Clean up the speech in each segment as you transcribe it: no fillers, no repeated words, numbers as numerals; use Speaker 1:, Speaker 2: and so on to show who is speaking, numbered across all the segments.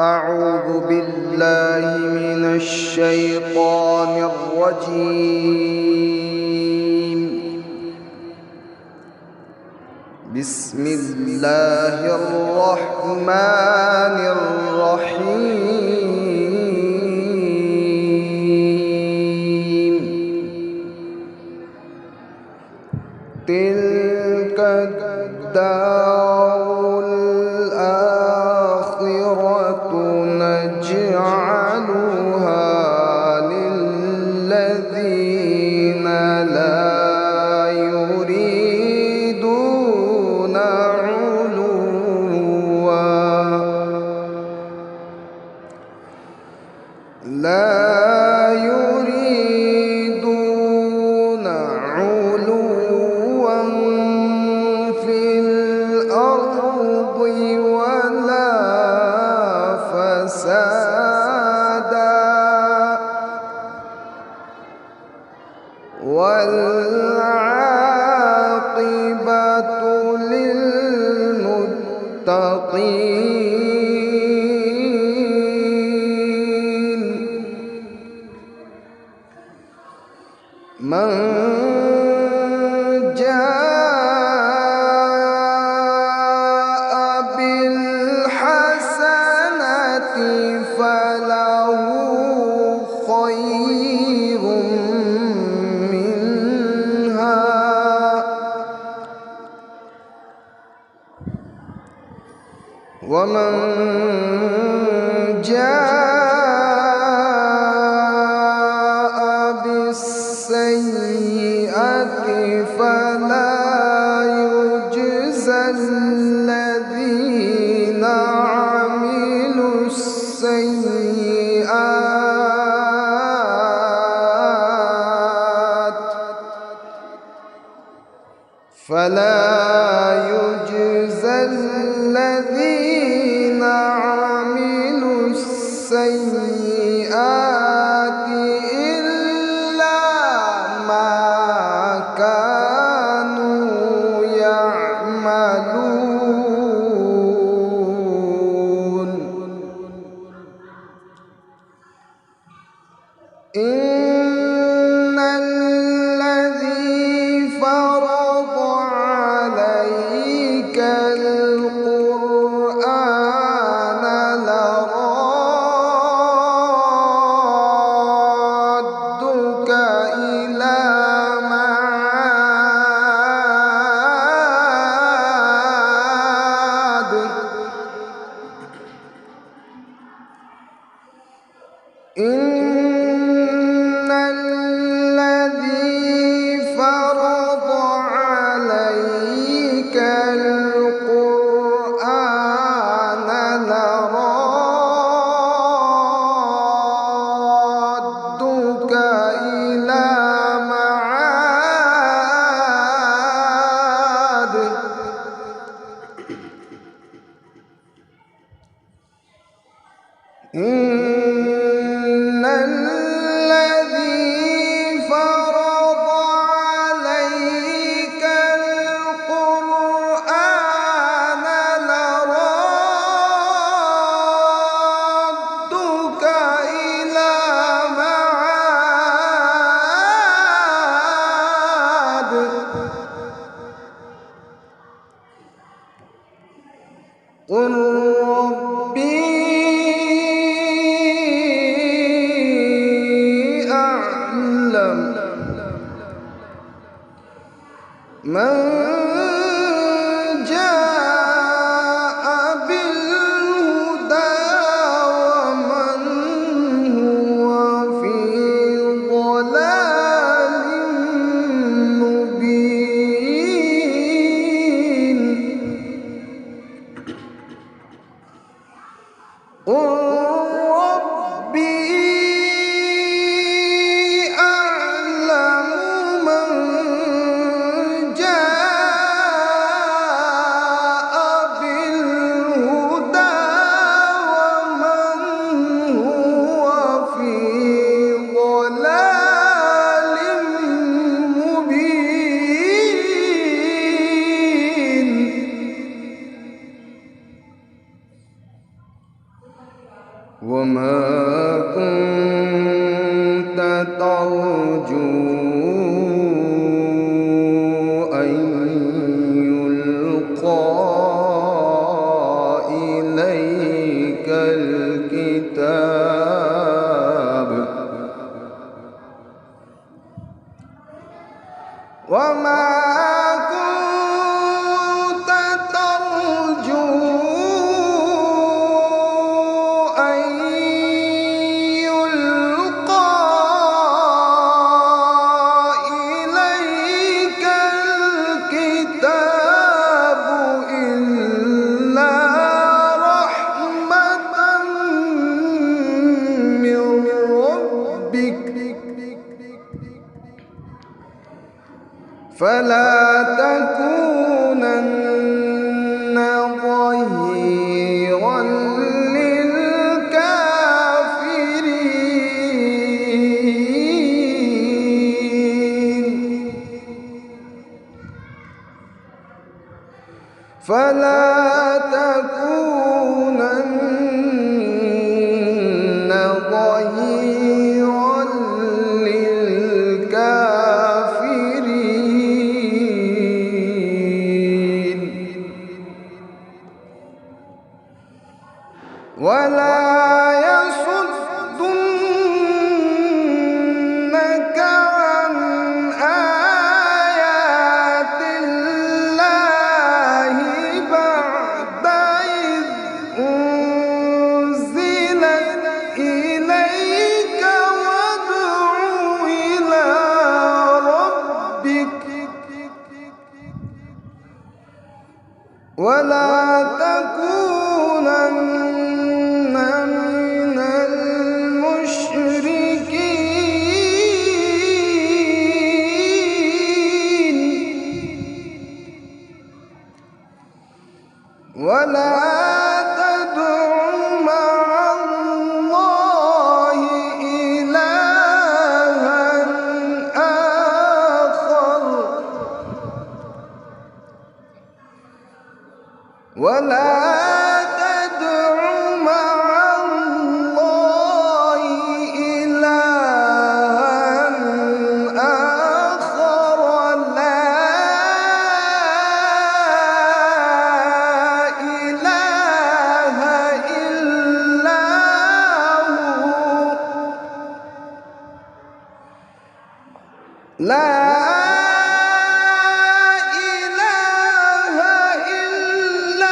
Speaker 1: أعوذ بالله من الشيطان الرجيم. بسم الله الرحمن الرحيم. تلك الدار الآخرة نجعلها للذين لا يريدون علوا في الأرض ولا فسادا والعاقبة للمتقين. من جاء بالحسنة فله خير منها ومن جاء بالسيئة فلا يجزى الذين عملوا السيئات إلا ما كانوا يعملون. إن الذي فرض عليك القرآن لرادك إلى معاد. إن الذي فرض عليك القرآن لرادك إلى معاد. إن الذي فرض عليك القرآن لرادك إلى معاد. قل ربي أعلم من جاء بالهدى ومن هو في ضلال مبين. قل ربي أعلم من جاء بالهدى ومن هو في ضلال مبين. وما كنت ترجو أن يلقى إليك الكتاب وما كنت ترجو أن يلقى إليك الكتاب إلا رحمة من ربك فلا تكونن ظهيرا للكافرين فلا تكونن ظهيرا للكافرين ولا يصدنك عن آيات الله بعد إذ أنزلت إليك وادع إلى ربك ولا تكونن من المشركين ولا تدع مع الله إلها آخر ولا تدع مع الله إلها آخر لا إله إلا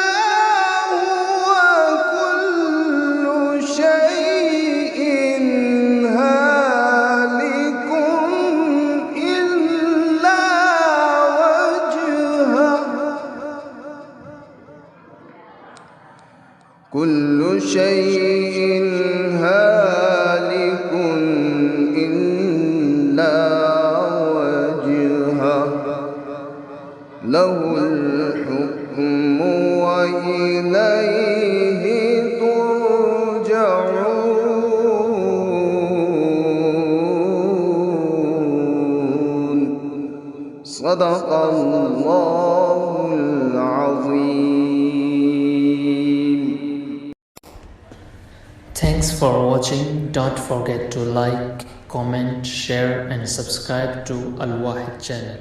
Speaker 1: هو لا كل شيء هالك إلا وجهه له الحكم وإليه ترجعون صدق الله العظيم.
Speaker 2: Thanks for watching. Don't forget to like, comment, share and subscribe to Al Wahid channel.